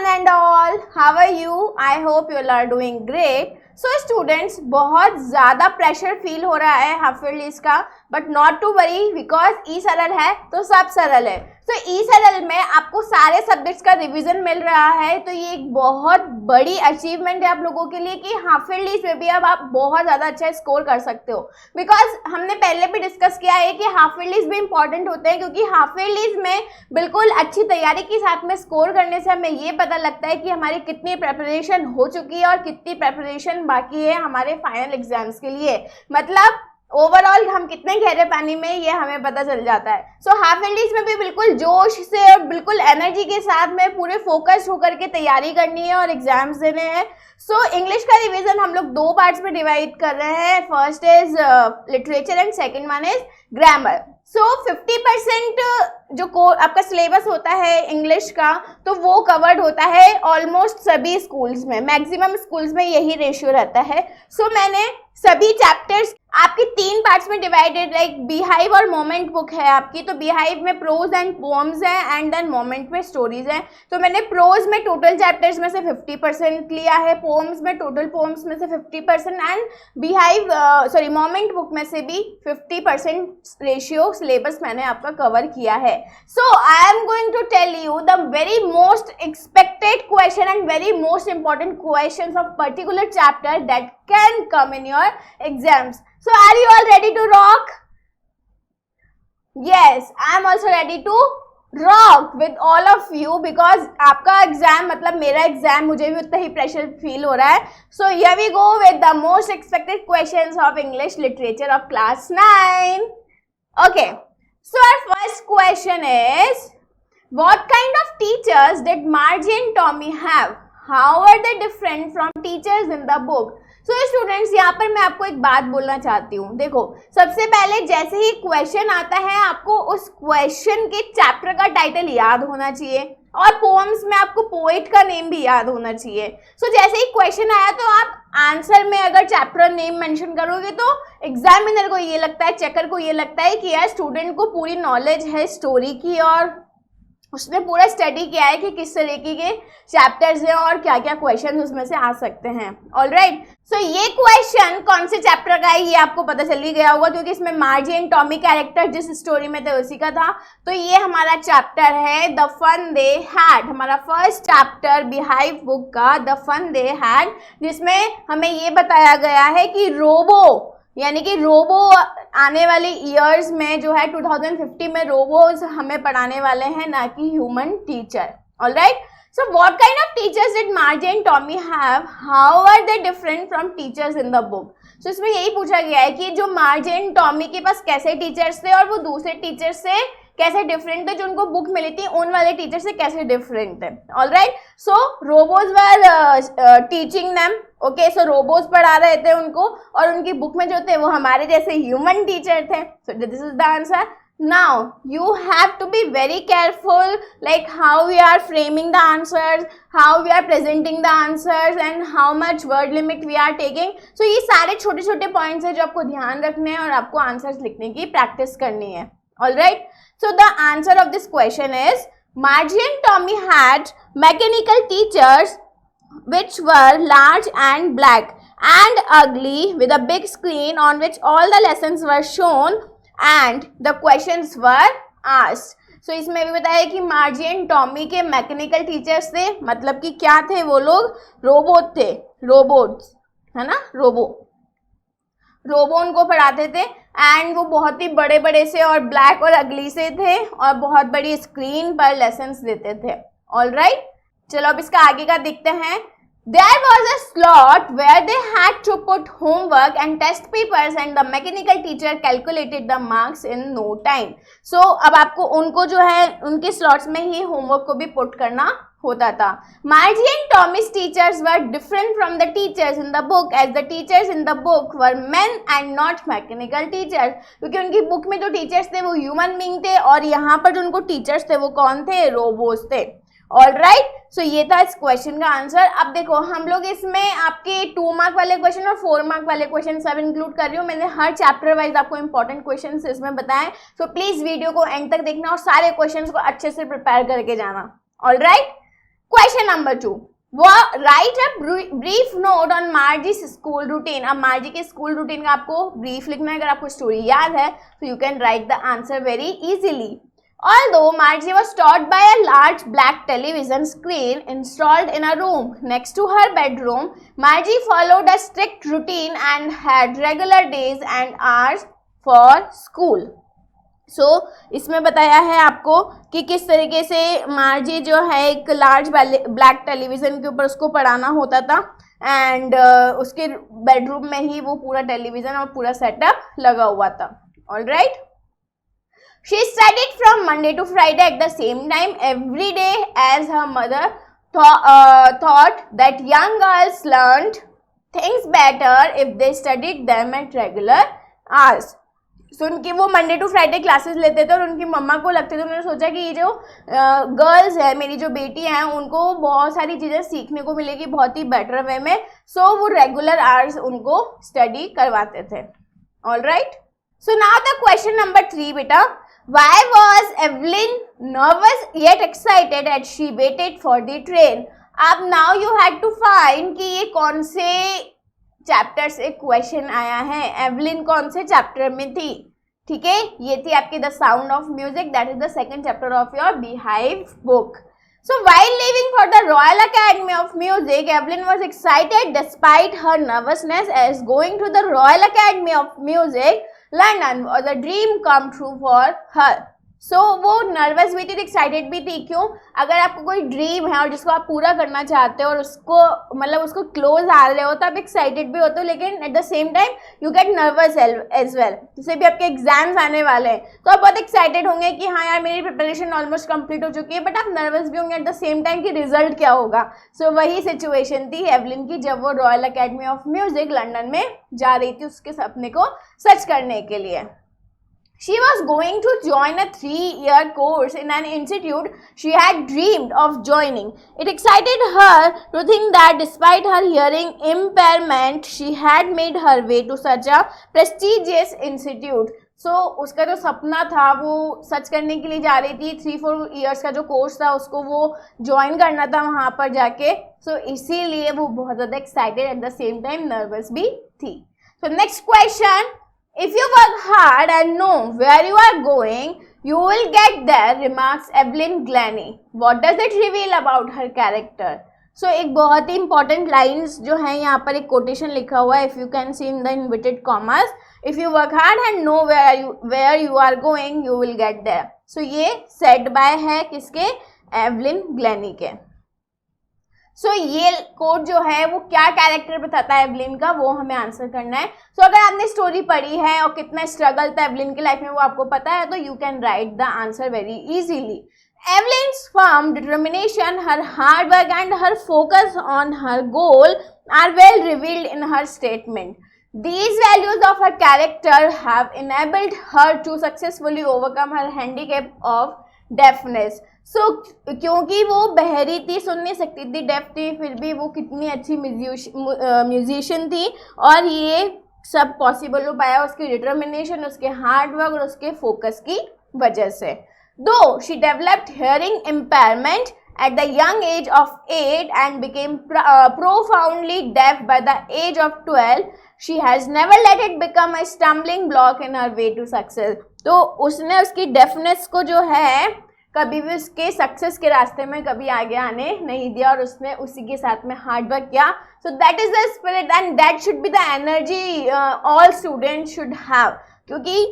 and all, how are you? I hope you all are doing great. So students, बहुत ज़्यादा pressure feel हो रहा है half yearlies का, but not to worry because ई सरल है तो सब सरल है। तो ई सरल में आपको सारे सब्जेक्ट्स का रिवीजन मिल रहा है, तो ये एक बहुत बड़ी अचीवमेंट है आप लोगों के लिए कि हाफ ईयरलीज में भी अब आप बहुत ज़्यादा अच्छा स्कोर कर सकते हो। बिकॉज हमने पहले भी डिस्कस किया है कि हाफ ईयरलीज भी इंपॉर्टेंट होते हैं, क्योंकि हाफ ईयरलीज में बिल्कुल अच्छी तैयारी के साथ में स्कोर करने से हमें ये पता लगता है कि हमारी कितनी प्रेपरेशन हो चुकी है और कितनी प्रेपरेशन बाकी है हमारे फाइनल एग्जाम्स के लिए। मतलब ओवरऑल हम कितने गहरे पानी में ये हमें पता चल जाता है। सो हाफ ईयरलीज में भी बिल्कुल जोश से और बिल्कुल एनर्जी के साथ में पूरे फोकस होकर के तैयारी करनी है और एग्जाम्स देने हैं। सो इंग्लिश का रिवीजन हम लोग दो पार्ट्स में डिवाइड कर रहे हैं। First is literature and second one is grammar. So 50% जो आपका सिलेबस होता है इंग्लिश का, तो वो कवर्ड होता है ऑलमोस्ट सभी स्कूल्स में, मैक्सिमम स्कूल्स में यही रेशियो रहता है। सो मैंने सभी चैप्टर्स आपकी तीन पार्ट्स में डिवाइडेड, लाइक बीहाइव और मोमेंट बुक है आपकी, तो बीहाइव में प्रोज एंड पोम्स हैं एंड देन मोमेंट में स्टोरीज हैं। तो मैंने प्रोज में टोटल चैप्टर्स में से 50% लिया है, पोम्स में टोटल पोम्स में से 50% एंड बीहाइव मोमेंट बुक में से भी 50% रेशियो सिलेबस मैंने आपका कवर किया है। So I am going to tell you the very most expected question and very most important questions of particular chapter that can come in your exams. So are you all ready to rock? Yes, I am also ready to rock with all of you because आपका exam मतलब मेरा exam, मुझे भी उतना ही pressure feel हो रहा है। So here we go with the most expected questions of English literature of class 9. Okay, so our first question is, what kind of teachers did Margie and Tommy have? How are they different from teachers in the book? So students, यहाँ पर मैं आपको एक बात बोलना चाहती हूँ। देखो, सबसे पहले जैसे ही क्वेश्चन आता है आपको उस क्वेश्चन के चैप्टर का टाइटल याद होना चाहिए और पोएम्स में आपको पोएट का नेम भी याद होना चाहिए। सो जैसे ही क्वेश्चन आया तो आप आंसर में अगर चैप्टर नेम मेंशन करोगे तो एग्जामिनर को ये लगता है, चेकर को ये लगता है कि यार स्टूडेंट को पूरी नॉलेज है स्टोरी की और उसने पूरा स्टडी किया है कि किस तरीके के चैप्टर्स हैं और क्या क्या क्वेश्चन उसमें से आ सकते हैं। ऑलराइट, सो ये क्वेश्चन कौन से चैप्टर का है ये आपको पता चल ही गया होगा, क्योंकि इसमें मार्जी एंड टॉमी कैरेक्टर जिस स्टोरी में थे उसी का था। तो ये हमारा चैप्टर है द फन दे हैड, हमारा फर्स्ट चैप्टर बीहाइव बुक का द फन दे हैड, जिसमें हमें ये बताया गया है कि रोबो यानी कि रोबो आने वाले ईयर्स में जो है 2050 में रोबोज हमें पढ़ाने वाले हैं, ना कि human teacher. Alright, so what kind of teachers did Margie and Tommy have, how are they different from teachers in the book. So इसमें यही पूछा गया है कि जो मार्जी एंड टॉमी के पास कैसे टीचर्स थे और वो दूसरे टीचर्स से कैसे डिफरेंट थे, जो उनको बुक मिली थी उन वाले टीचर से कैसे डिफरेंट थे। Alright, so robots were teaching them, okay, so robots पढ़ा रहे थे उनको और उनकी बुक में जो थे वो हमारे जैसे ह्यूमन टीचर थे। So this is the answer. Now you have to be very careful like how we are framing the answers, how we are presenting the answers and how much word limit we are taking. So ये सारे छोटे छोटे points हैं जो आपको ध्यान रखने हैं और आपको आंसर्स लिखने की प्रैक्टिस करनी है। Alright, so the answer of this question is Margie and Tommy had mechanical teachers which were large and black and ugly with a big screen on which all the lessons were shown and the questions were asked. So इसमें भी बताया कि मार्जी and Tommy के mechanical teachers थे, मतलब कि क्या थे वो लोग, रोबोट थे, रोबोट्स है ना, रोबो उनको पढ़ाते थे एंड वो बहुत ही बड़े बड़े से और ब्लैक और अगली से थे और बहुत बड़ी स्क्रीन पर लेसन्स देते थे। ऑलराइट, चलो अब इसका आगे का देखते हैं। There was a slot where they had to put homework and test papers and the mechanical teacher calculated the marks in no time. So अब आपको उनको जो है उनके स्लॉट्स में ही होमवर्क को भी पुट करना होता था। Margie and Tommy's teachers were different from the teachers in the book as the teachers in the book were men and not mechanical teachers, क्योंकि उनकी बुक में जो टीचर्स थे वो ह्यूमन बीइंग थे और यहाँ पर जो उनको टीचर्स थे वो कौन थे, रोबोस थे। ऑलराइट, सो ये था इस क्वेश्चन का आंसर। अब देखो हम लोग इसमें आपके 2 मार्क वाले क्वेश्चन और 4 मार्क वाले क्वेश्चन सब इंक्लूड कर रही हूँ। मैंने हर चैप्टर वाइज आपको इंपॉर्टेंट क्वेश्चन इसमें बताएं, सो प्लीज वीडियो को एंड तक देखना और सारे क्वेश्चन को अच्छे से प्रिपेयर करके जाना। Alright, question number 2. Write a brief note on Margie's school routine. अब मार्जी के स्कूल रूटीन का आपको ब्रीफ लिखना है. अगर आपको स्टोरी याद है तो you can write the answer very easily. Although Margie was taught by a large black television screen installed in a room next to her bedroom, Margie followed a strict routine and had regular days and hours for school. इसमें बताया है आपको कि किस तरीके से मार्जी जो है एक लार्ज ब्लैक टेलीविज़न के ऊपर उसको पढ़ाना होता था एंड उसके बेडरूम में ही वो पूरा टेलीविज़न और पूरा सेटअप लगा हुआ था. Alright. She studied from Monday to Friday at the same time every day as her mother thought that young girls learned things better if they studied them at regular hours. So उनकी वो Monday to Friday classes लेते थे और उनकी मम्मा को लगते थे, उन्होंने सोचा कि ये जो गर्ल्स है, मेरी जो बेटी हैं, उनको बहुत सारी चीज़ें सीखने को मिलेगी बहुत ही बेटर वे में. सो वो रेगुलर आवर्स उनको स्टडी करवाते थे. All right. So now the question number 3 बेटा. Why was Evelyn nervous yet excited as she waited for the train? अब now you had to find कि ये कौन से चैप्टर से क्वेश्चन आया है. एवलिन कौन से चैप्टर में थी? ठीक है, ये थी आपकी the sound of music. That is the second chapter of your beehive book. So while leaving for the Royal Academy of Music, Evelyn was excited despite her nervousness as going to the Royal Academy of Music, London was a dream come true for her. So वो nervous भी थी, excited भी थी. क्यों? अगर आपको कोई dream है और जिसको आप पूरा करना चाहते हो और उसको मतलब उसको क्लोज आ रहे हो तो आप एक्साइटेड भी होते हो, लेकिन at the same time you get nervous as well. जैसे भी आपके एग्जाम्स आने वाले हैं तो आप बहुत एक्साइटेड होंगे कि हाँ यार मेरी प्रिपरेशन ऑलमोस्ट कंप्लीट हो चुकी है, बट आप नर्वस भी होंगे एट द सेम टाइम कि रिजल्ट क्या होगा. सो वही सिचुएशन थी एवलिन की जब वो royal academy of music London में जा रही थी उसके सपने को सच करने के लिए. She was going to join a 3-year course in an institute she had dreamed of joining. It excited her to think that despite her hearing impairment, she had made her way to such a prestigious institute. So उसका जो सपना था वो सच करने के लिए जा रही थी. 3-4 years का जो कोर्स था उसको वो ज्वाइन करना था वहाँ पर जाके. So इसीलिए वो बहुत ज़्यादा excited eight the same time nervous भी थी. So next question. If you work hard and know where you are going, you will get there, remarks Evelyn Glennie. What does it reveal about her character? So एक बहुत ही important lines जो है यहाँ पर एक quotation लिखा हुआ है. If you can see in the inverted commas, if you work hard and know where you are going, you will get there. So ये said by है किसके? Evelyn Glennie के. सो ये कोड जो है वो क्या कैरेक्टर बताता है एवलिन का, वो हमें आंसर करना है. सो अगर आपने स्टोरी पढ़ी है और कितना स्ट्रगल था एवलिन की लाइफ में वो आपको पता है तो you can write the answer very easily. Evelyn's firm determination, her hard work and her focus on her goal are well revealed in her statement. These values of her character have enabled her to successfully overcome her handicap of deafness. So क्योंकि वो बहरी थी, सुन नहीं सकती थी, def थी, फिर भी वो कितनी अच्छी म्यूजिशियन थी और ये सब पॉसिबल हो पाया उसकी डिटर्मिनेशन, उसके हार्ड वर्क और उसके फोकस की वजह से. Though she developed hearing impairment at the young age of 8 and became profoundly deaf by the age of 12, she has never let it become a stumbling block in her way to success. तो उसने उसकी deafness को जो है कभी भी उसके success के रास्ते में कभी आगे आने नहीं दिया और उसने उसी के साथ में हार्ड वर्क किया. So that is the spirit and that should be the energy all students should have. क्योंकि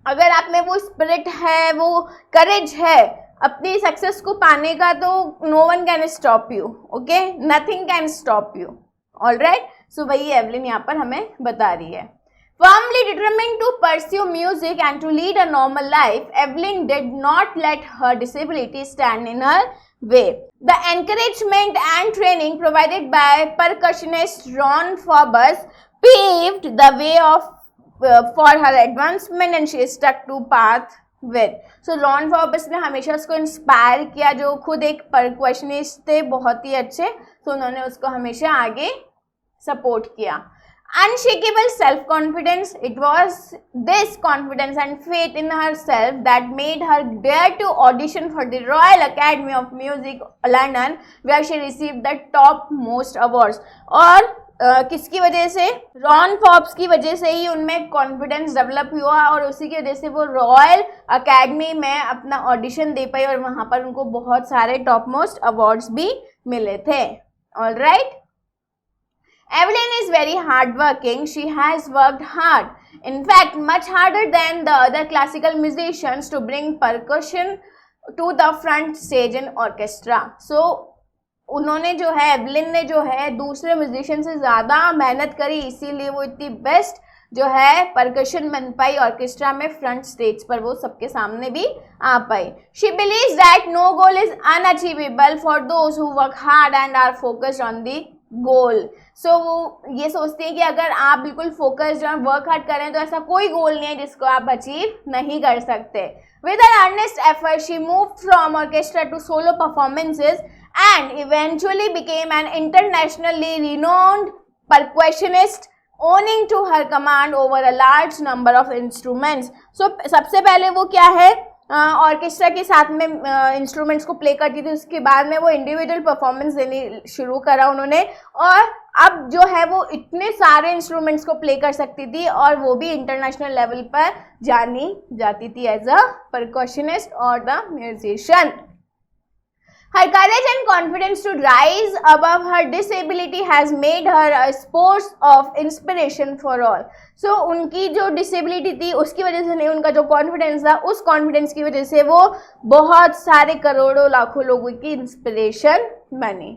अगर आप में वो स्पिरिट है, वो करेज है अपनी सक्सेस को पाने का, तो no one can stop you. Okay, nothing can stop you. Alright. So वही एवलिन यहाँ पर हमें बता रही है. Firmly determined to pursue music and to lead a normal life, Evelyn did not let her disability stand in her way. The encouragement and training provided by percussionist Ron Forbes paved the way for her advancement and she stuck to path with. So Ron Forbes ने हमेशा उसको inspire किया, जो खुद एक percussionist थे बहुत ही अच्छे, तो उन्होंने उसको हमेशा आगे सपोर्ट किया. unshakable self-confidence. It was this confidence and faith in herself that made her dare to audition for the Royal Academy of Music, London, where she received the top most awards. और किसकी वजह से? Ron Forbes की वजह से ही उनमें confidence develop हुआ और उसी की वजह से वो रॉयल अकेडमी में अपना ऑडिशन दे पाई और वहाँ पर उनको बहुत सारे टॉप मोस्ट अवार्ड्स भी मिले थे. All right. Evelyn is very hardworking. She has worked hard. In fact, much harder than the other classical musicians to bring percussion to the front stage in orchestra. So, उन्होंने जो है Evelyn ने जो है दूसरे म्यूजिशियन से ज़्यादा मेहनत करी, इसीलिए वो इतनी बेस्ट जो है परकशन बन पाई ऑर्केस्ट्रा में फ्रंट स्टेज पर, वो सबके सामने भी आ पाई. She believes that no goal is unachievable for those who work hard and are focused on the goal. So वो ये सोचती है कि अगर आप बिल्कुल फोकस्ड और वर्क हार्ड करें तो ऐसा कोई गोल नहीं है जिसको आप अचीव नहीं कर सकते. With an earnest effort she moved from orchestra to solo performances and eventually became an internationally renowned percussionist, owning to her command over a large number of instruments. So सबसे पहले वो क्या है ऑर्केस्ट्रा के साथ में इंस्ट्रूमेंट्स को play करती थी, उसके बाद में वो इंडिविजुअल परफॉर्मेंस देनी शुरू करा उन्होंने और अब जो है वो इतने सारे इंस्ट्रूमेंट्स को प्ले कर सकती थी और वो भी इंटरनेशनल लेवल पर जानी जाती थी एज अ परकशनिस्ट और the musician. Her courage and confidence to rise above her disability has made her a source of inspiration for all. So उनकी जो डिसेबिलिटी थी उसकी वजह से नहीं, उनका जो कॉन्फिडेंस था उस कॉन्फिडेंस की वजह से वो बहुत सारे करोड़ों लाखों लोगों की इंस्पिरेशन बनी.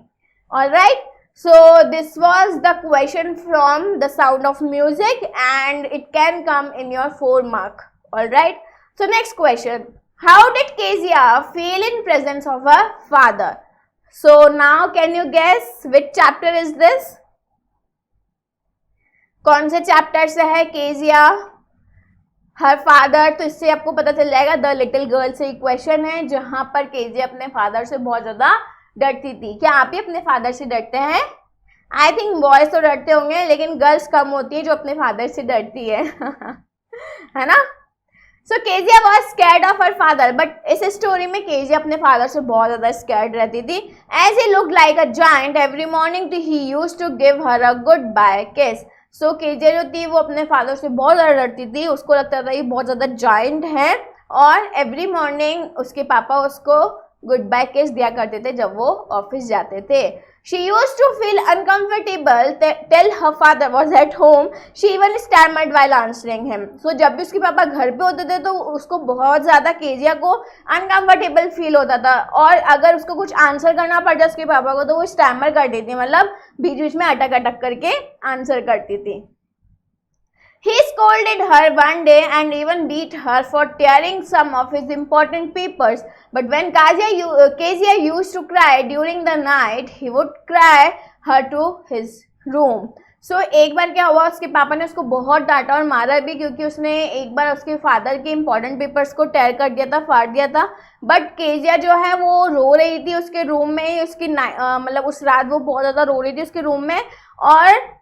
Alright, so this was the question from The Sound of Music and it can come in your 4 mark. Alright, so next question. How did Kezia feel in presence of her father? So now can you guess which chapter is this? कौन से chapter से है Kezia? Her father, तो इससे आपको पता चल जाएगा द लिटिल गर्ल से क्वेश्चन है जहां पर केजिया अपने फादर से बहुत ज्यादा डरती थी. क्या आप ही अपने फादर से डरते हैं? आई थिंक बॉयज तो डरते होंगे लेकिन गर्ल्स कम होती है जो अपने फादर से डरती है है ना. So Kezia was scared of her father, but इस स्टोरी में केजिया अपने फादर से बहुत ज़्यादा स्कैर्ड रहती थी. As he looked like a giant, every morning he used to give her a goodbye kiss. So Kezia जो थी वो अपने फादर से बहुत ज़्यादा डरती थी, उसको लगता था ये बहुत ज़्यादा जायंट है और एवरी मॉर्निंग उसके पापा उसको गुड बाय किस दिया करते थे जब वो ऑफिस जाते थे. She used to feel uncomfortable till her father was at home. She even stammered while answering him. So जब भी उसके पापा घर पे होते थे तो उसको बहुत ज़्यादा केजिया को अनकम्फर्टेबल फील होता था और अगर उसको कुछ आंसर करना पड़ता उसके पापा को तो वो स्टैमर करती थी, मतलब बीच बीच में अटक अटक करके आंसर करती थी. He scolded her one day and even beat her for tearing some of his important papers. But when Kezia used to cry during the night, he would cry her to his room. So एक बार क्या हुआ, उसके पापा ने उसको बहुत डांटा और मारा भी क्योंकि उसने एक बार उसके फादर के इम्पोर्टेंट पेपर्स को टेयर कर दिया था, फाड़ दिया था. बट केजिया जो है वो रो रही थी उसके रूम में, उसकी मतलब उस रात वो बहुत ज़्यादा रो रही थी उसके रूम में और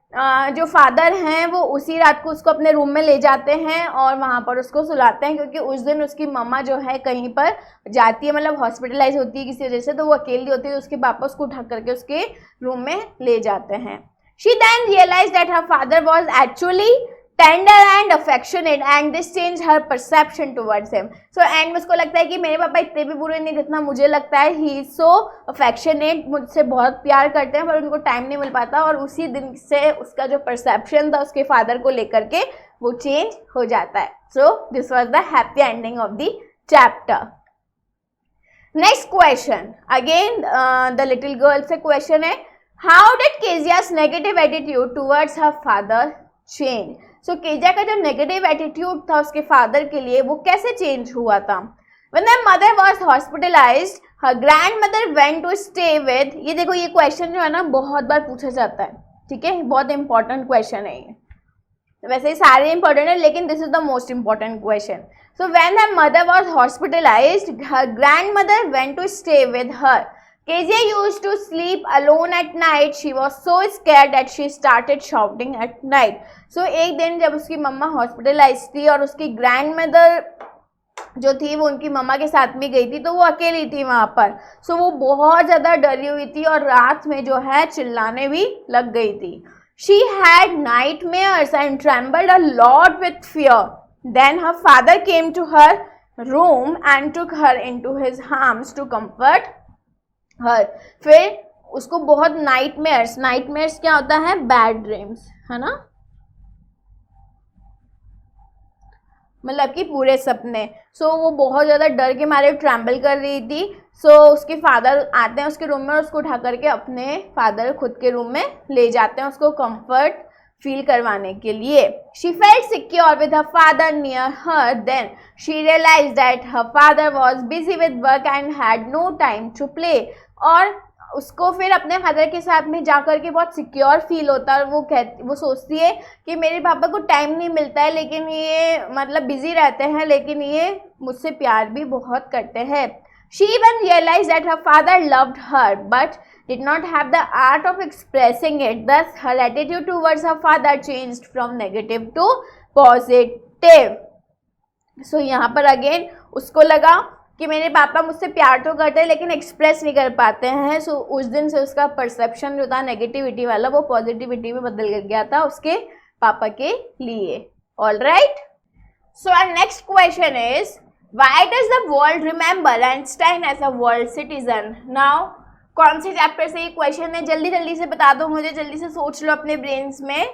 जो फादर हैं वो उसी रात को उसको अपने रूम में ले जाते हैं और वहाँ पर उसको सुलाते हैं क्योंकि उस दिन उसकी मम्मा जो है कहीं पर जाती है, मतलब हॉस्पिटलाइज होती है किसी वजह से, तो वो अकेली होती है तो उसके पापा उसको उठा करके उसके रूम में ले जाते हैं. She then realized that her father was actually tender and affectionate and this changed her perception towards him. So and में उसको लगता है कि मेरे पापा इतने भी बुरे नहीं जितना मुझे लगता है. He is so affectionate, मुझसे बहुत प्यार करते हैं पर उनको टाइम नहीं मिल पाता और उसी दिन से उसका जो परसेप्शन था उसके फादर को लेकर के वो चेंज हो जाता है. So this was the happy ending of the chapter. Next question, again the little girl से question है, how did Kezia's negative attitude towards her father change? So Kezia का जो नेगेटिव एटीट्यूड था उसके फादर के लिए वो कैसे चेंज हुआ था? When their mother was hospitalized, her grandmother went to stay with. ये देखो ये क्वेश्चन जो है ना बहुत बार पूछा जाता है, ठीक है, बहुत इंपॉर्टेंट क्वेश्चन है ये. वैसे ही सारे इंपॉर्टेंट है लेकिन this is the most important question. So when her mother was hospitalized, her grandmother went to stay with her. Kezia used to sleep alone at night. She was so scared that she started shouting at night. So एक दिन जब उसकी मम्मा hospitalise थी और उसकी grand mother जो थी वो उनकी मम्मा के साथ में गई थी, तो वो अकेली थी वहाँ पर. सो वो बहुत ज़्यादा डरी हुई थी और रात में जो है चिल्लाने भी लग गई थी. She had nightmares and trembled a lot with fear. Then her father came to her room and took her into his arms to comfort her. फिर उसको बहुत नाइटमेयर्स क्या होता है? बैड ड्रीम्स, है ना, मतलब कि पूरे सपने. सो वो बहुत ज़्यादा डर के मारे ट्रैम्बल कर रही थी. सो उसके फादर आते हैं उसके रूम में और उसको उठा करके अपने फादर खुद के रूम में ले जाते हैं उसको कंफर्ट फील करवाने के लिए. She felt secure with her father near her. Then she realised that her father was busy with work and had no time to play. और उसको फिर अपने फादर के साथ में जाकर के बहुत सिक्योर फील होता है. वो सोचती है कि मेरे पापा को टाइम नहीं मिलता है, लेकिन ये मतलब बिजी रहते हैं, लेकिन ये मुझसे प्यार भी बहुत करते हैं. She even realized that her father loved her but did not have the art of expressing it. Thus, her attitude towards her father changed from negative to positive. So, यहाँ पर अगेन उसको लगा कि मेरे पापा मुझसे प्यार तो करते हैं लेकिन एक्सप्रेस नहीं कर पाते हैं. सो उस दिन से उसका परसेप्शन जो था नेगेटिविटी वाला वो पॉजिटिविटी में बदल गया था उसके पापा के लिए. All right. So our next question is, why does the world remember Einstein as a world citizen? Now, कौन से चैप्टर से ये क्वेश्चन है? जल्दी जल्दी से बता दो मुझे, जल्दी से सोच लो अपने ब्रेन्स में.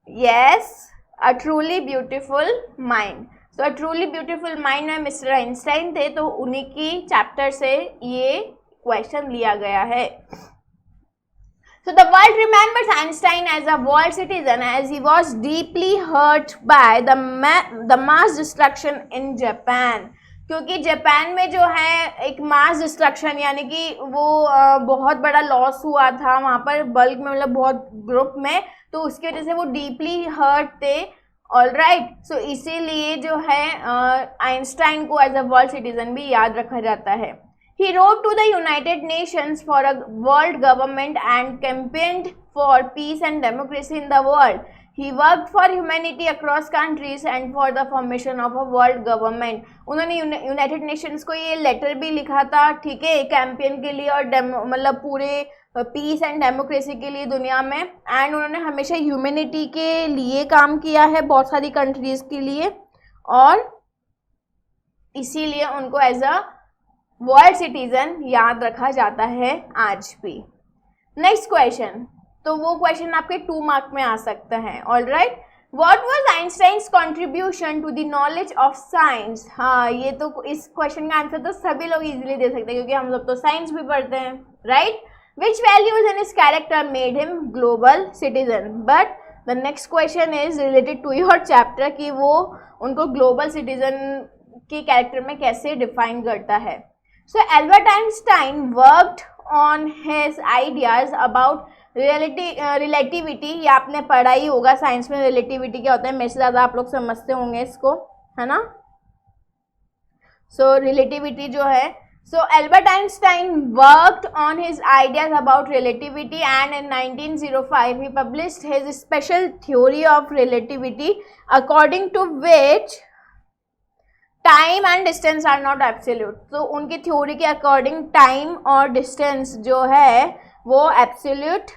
Yes, a truly beautiful mind. So a truly beautiful mind में मिस्टर आइंस्टाइन थे, तो उन्हीं की चैप्टर से ये क्वेश्चन लिया गया है. So the world remembers Einstein as a world citizen as he was deeply hurt by the mass destruction in Japan. क्योंकि जापान में जो है एक मास डिस्ट्रक्शन यानी कि वो बहुत बड़ा लॉस हुआ था वहाँ पर बल्क में, मतलब बहुत ग्रुप में, तो उसकी वजह से वो डीपली हर्ट थे. All right. सो इसीलिए जो है आइंस्टाइन को एज अ वर्ल्ड सिटीजन भी याद रखा जाता है. He wrote to the United Nations for a world government and campaigned for peace and democracy in the world. He worked for humanity across countries and for the formation of a world government. उन्होंने United Nations को ये letter भी लिखा था, ठीक है, campaign के लिए और मतलब पूरे पीस एंड डेमोक्रेसी के लिए दुनिया में. एंड उन्होंने हमेशा ह्यूमैनिटी के लिए काम किया है, बहुत सारी कंट्रीज़ के लिए, और इसीलिए उनको एज अ वर्ल्ड सिटीजन याद रखा जाता है आज भी. नेक्स्ट क्वेश्चन, तो वो क्वेश्चन आपके 2 मार्क में आ सकता है. All right. What was Einstein's contribution to the knowledge of science? हाँ, ये तो इस क्वेश्चन का आंसर तो सभी लोग इजीली दे सकते हैं क्योंकि हम लोग तो साइंस भी पढ़ते हैं, right. Which values in his character made him global citizen? But the next question is related to your chapter कि वो उनको ग्लोबल सिटीजन के कैरेक्टर में कैसे डिफाइन करता है. So Albert Einstein worked on his ideas about relativity. ये आपने पढ़ा ही होगा साइंस में, रिलेटिविटी क्या होता है, मेरे से ज़्यादा आप लोग समझते होंगे इसको, है ना. सो रिलेटिविटी जो है, so Albert Einstein worked on his ideas about relativity and in 1905 he published his special theory of relativity according to which time and distance are not absolute. तो उनकी थ्योरी के अकॉर्डिंग टाइम और distance जो है वो absolute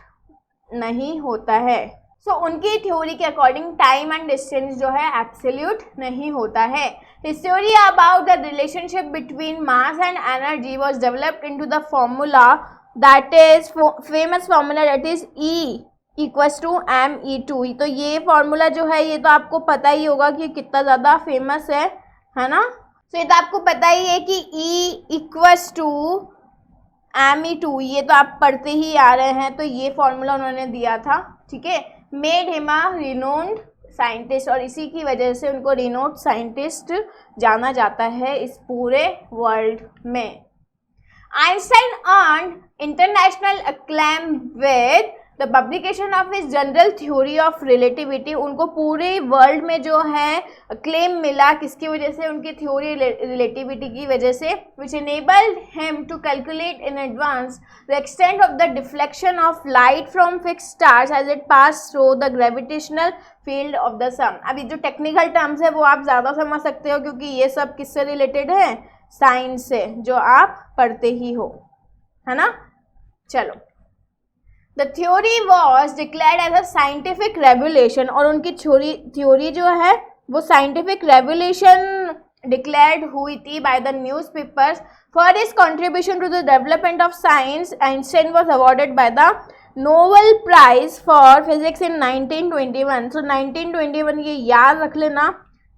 नहीं होता है. सो उनकी थ्योरी के अकॉर्डिंग टाइम एंड डिस्टेंस जो है एब्सोल्यूट नहीं होता है. His theory about the relationship between mass and energy was developed into the formula that is famous formula that is E = mE2. तो ये फॉर्मूला जो है ये तो आपको पता ही होगा कि कितना ज़्यादा फेमस है ना. तो ये तो आपको पता ही है कि E = mE2, ये तो आप पढ़ते ही आ रहे हैं. तो ये फॉर्मूला उन्होंने दिया था, ठीक है. मेड हिम अ रिनोन्ड साइंटिस्ट, और इसी की वजह से उनको रिनोन्ड साइंटिस्ट जाना जाता है इस पूरे वर्ल्ड में. Einstein earned international acclaim with the publication of his general theory of relativity, उनको पूरे वर्ल्ड में जो है क्लेम मिला किसकी वजह से, उनकी थ्योरी रिलेटिविटी की वजह से, विच enabled him to calculate in advance the extent of the deflection of light from fixed stars as it passed through the gravitational field of the sun। अभी जो टेक्निकल टर्म्स है वो आप ज़्यादा समझ सकते हो क्योंकि ये सब किससे रिलेटेड है, साइंस से, जो आप पढ़ते ही हो, है ना। चलो, the theory was declared as a scientific revolution, और उनकी थ्योरी जो है वो साइंटिफिक रेवल्यूशन डिक्लेयर्ड हुई थी by the newspapers. For his contribution to the development of science, Einstein was awarded by the Nobel prize for physics in 1921। So 1921 ये याद रख लेना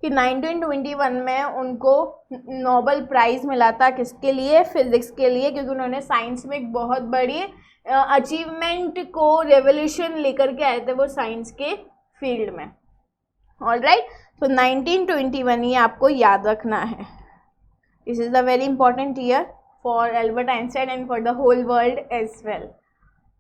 कि 1921 में उनको नोबेल प्राइज़ मिला था, किसके लिए, फिजिक्स के लिए, क्योंकि उन्होंने साइंस में एक बहुत बड़ी अचीवमेंट को, रेवोल्यूशन लेकर के आए थे वो साइंस के फील्ड में। ऑलराइट, तो 1921 ये आपको याद रखना है। This is a very important year for Albert Einstein and for the whole world as well.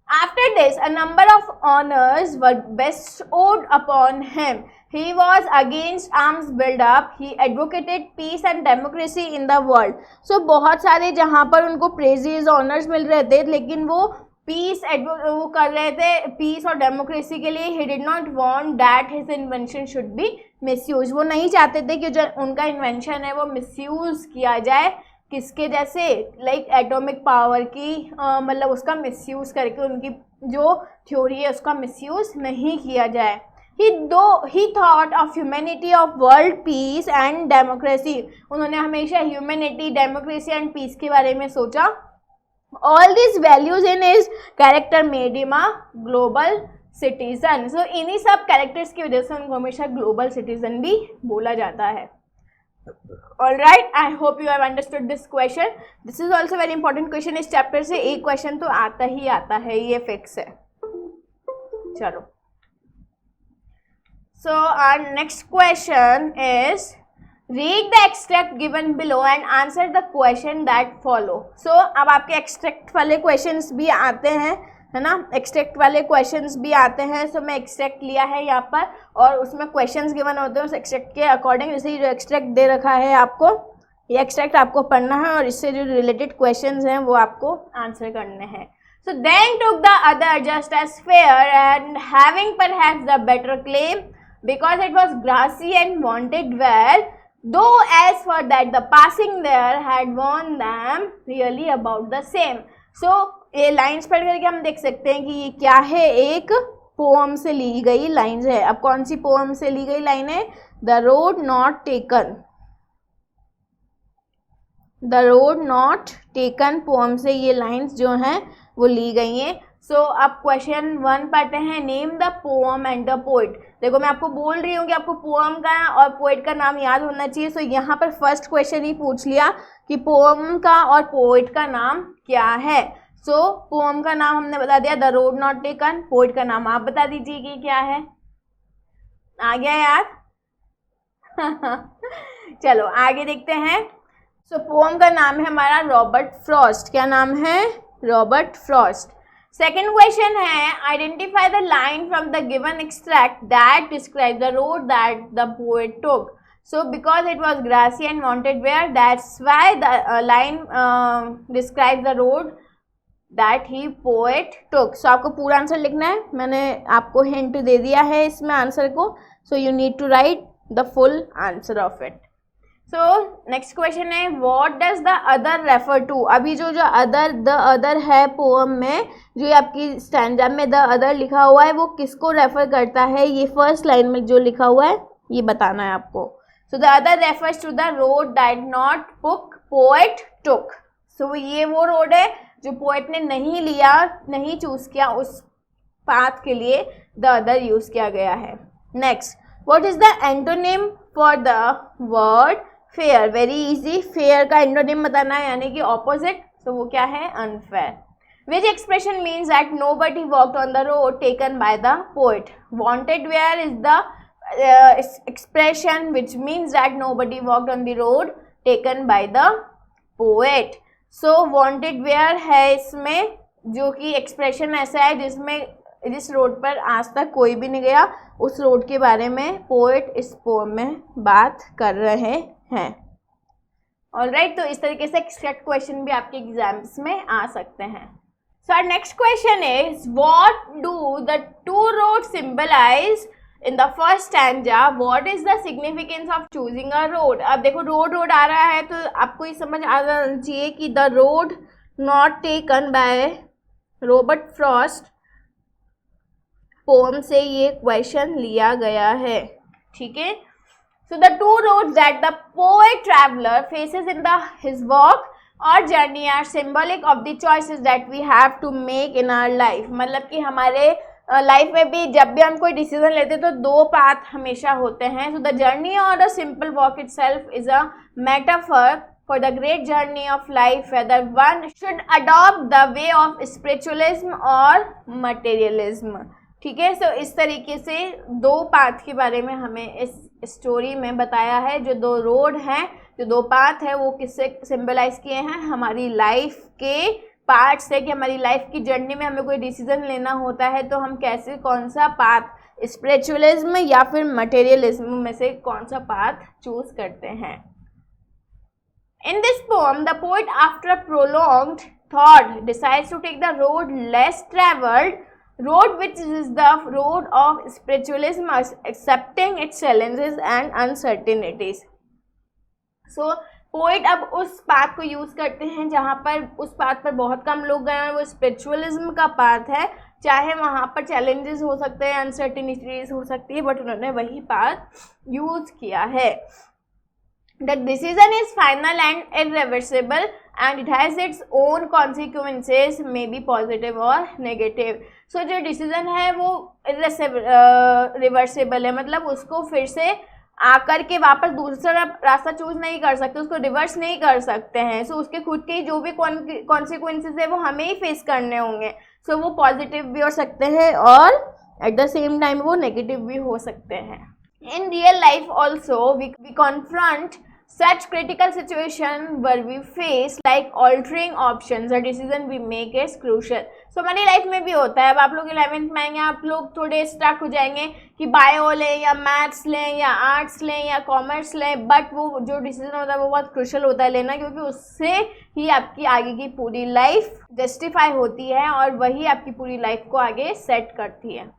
After this, a number of honors were bestowed upon him. He was against arms build-up. He advocated peace and democracy in the world. So बहुत सारे जहाँ पर उनको praises, honors मिल रहे थे, लेकिन वो वो कर रहे थे पीस और डेमोक्रेसी के लिए। He did not want that his invention should be misused. वो नहीं चाहते थे कि जो उनका इन्वेंशन है वो मिसयूज़ किया जाए, किसके जैसे, लाइक एटॉमिक पावर की, मतलब उसका मिसयूज़ करके उनकी जो थ्योरी है उसका मिसयूज़ नहीं किया जाए। ही thought of humanity of world peace and democracy, उन्होंने हमेशा ह्यूमैनिटी, डेमोक्रेसी एंड पीस के बारे में सोचा। All this values in his character made him a global citizen. So इन्हीं सब कैरेक्टर्स की वजह से उनको हमेशा ग्लोबल सिटीजन भी बोला जाता है। Alright, I hope you have understood this question. This is also very important question। इस चैप्टर से एक क्वेश्चन तो आता ही आता है, ये फिक्स है। चलो, so our next question is read the extract given below and answer the question that follow। so अब आपके extract वाले questions भी आते हैं, है ना, एक्सट्रैक्ट वाले क्वेश्चंस भी आते हैं। सो मैं एक्सट्रैक्ट लिया है यहाँ पर और उसमें क्वेश्चंस गिवन होते हैं उस एक्सट्रैक्ट के अकॉर्डिंग। जैसे जो एक्सट्रैक्ट दे रखा है आपको, ये एक्सट्रैक्ट आपको पढ़ना है और इससे जो रिलेटेड क्वेश्चंस हैं वो आपको आंसर करने हैं। So then took the other just as fair and having perhaps the better claim because it was grassy and wanted well, though as for that the passing there had worn them really about the same. So ये lines पढ़ करके हम देख सकते हैं कि ये क्या है, एक पोअम से ली गई लाइन्स है। अब कौन सी पोअम से ली गई लाइन है, the road not taken, the road not taken poem से ये लाइन्स जो हैं वो ली गई हैं। सो अब क्वेश्चन 1 पढ़ते हैं, name the poem and the poet. देखो मैं आपको बोल रही हूँ कि आपको पोअम का और पोइट का नाम याद होना चाहिए। सो यहाँ पर फर्स्ट क्वेश्चन ही पूछ लिया कि पोअम का और पोइट का नाम क्या है। सो पोअम का नाम हमने बता दिया, the road not taken. Poet का नाम आप बता दीजिए कि क्या है, आ गया याद? चलो आगे देखते हैं। सो पोअम का नाम है हमारा रॉबर्ट फ्रॉस्ट। क्या नाम है, रॉबर्ट फ्रॉस्ट। सेकेंड क्वेश्चन है, identify the line from the given extract that describe the road that the poet took. So because it was grassy and wanted wear, that's why the line describes the road that he poet took। so आपको पूरा answer लिखना है, मैंने आपको hint दे दिया है इसमें answer को। so you need to write the full answer of it। so next question है, what does the other refer to। अभी जो the other है पोअम में, जो आपकी स्टैंजा में the other लिखा हुआ है वो किसको रेफर करता है, ये फर्स्ट लाइन में जो लिखा हुआ है ये बताना है आपको। so the other refers to the road that not poet took। so ये वो रोड है जो पोएट ने नहीं लिया, नहीं चूज किया, उस पाथ के लिए द अदर यूज किया गया है। Next, what is the antonym for the word fair. Very easy, fair का एंटोनिम बताना है यानी कि ऑपोजिट। तो वो क्या है, unfair. Which expression means that nobody walked on the road taken by the poet. Wanted where is the expression which means that nobody walked on the road taken by the poet। so wanted where है इसमें, जो कि expression ऐसा है जिसमें जिस road पर आज तक कोई भी नहीं गया, उस रोड के बारे में पोएट इस पोएम में बात कर रहे हैं। ऑलराइट, तो इस तरीके से एक्सट्रैक्ट क्वेश्चन भी आपके एग्जाम्स में आ सकते हैं। So our next question is what do the two road symbolise in the first stanza, what is the significance of choosing a road. अब देखो रोड आ रहा है तो आपको ये समझ आ जाना चाहिए कि the road not taken by Robert Frost poem से ये क्वेश्चन लिया गया है, ठीक है। So the two roads that the poet traveler faces in his walk or journey are symbolic of the choices that we have to make in our life। मतलब कि हमारे लाइफ में भी जब भी हम कोई डिसीजन लेते हैं तो दो पाथ हमेशा होते हैं। So the journey or a simple walk itself is a metaphor for the great journey of life, whether one should adopt the way of spiritualism or materialism, ठीक है। सो इस तरीके से दो पाथ के बारे में हमें इस स्टोरी में बताया है। जो दो रोड हैं, जो दो पाथ है, वो किससे सिंबलाइज किए हैं, हमारी लाइफ के पार्ट से, कि हमारी लाइफ की जर्नी में हमें कोई डिसीजन लेना होता है तो हम कैसे, कौन सा पाथ, स्पिरिचुअलिज्म या फिर मटेरियलिज्म में से कौन सा पाथ चूज करते हैं। In this poem the poet after a prolonged thought decides to take the road less travelled, road which is the road of spiritualism, accepting its challenges and uncertainties। so poet अब उस path को use करते हैं जहाँ पर उस path पर बहुत कम लोग गए हैं, वो स्पिरिचुअलिज्म का पाथ है, चाहे वहाँ पर चैलेंजेस हो सकते हैं, अनसर्टिनिटीज हो सकती है, बट उन्होंने वही पाथ यूज किया है। The decision is final and irreversible and it has its own consequences, may be positive or negative। so जो डिसीजन है वो रिवर्सेबल है, मतलब उसको फिर से आकर के वापस दूसरा रास्ता चूज नहीं कर सकते, उसको रिवर्स नहीं कर सकते हैं। सो उसके खुद के जो भी कॉन्सिक्वेंसेस है वो हमें ही फेस करने होंगे। सो वो पॉजिटिव भी हो सकते हैं और एट द सेम टाइम वो नेगेटिव भी हो सकते हैं। In real life also we confront such critical situation where we face like altering options, the decision we make is crucial। so हमारी लाइफ में भी होता है। अब आप लोग 11th में आएंगे, आप लोग थोड़े स्टक हो जाएंगे कि बायो लें या मैथ्स लें या आर्ट्स लें या कॉमर्स लें, बट वो जो डिसीजन होता है वो बहुत क्रूशल होता है लेना, क्योंकि उससे ही आपकी आगे की पूरी लाइफ जस्टिफाई होती है और वही आपकी पूरी लाइफ को आगे सेट करती है।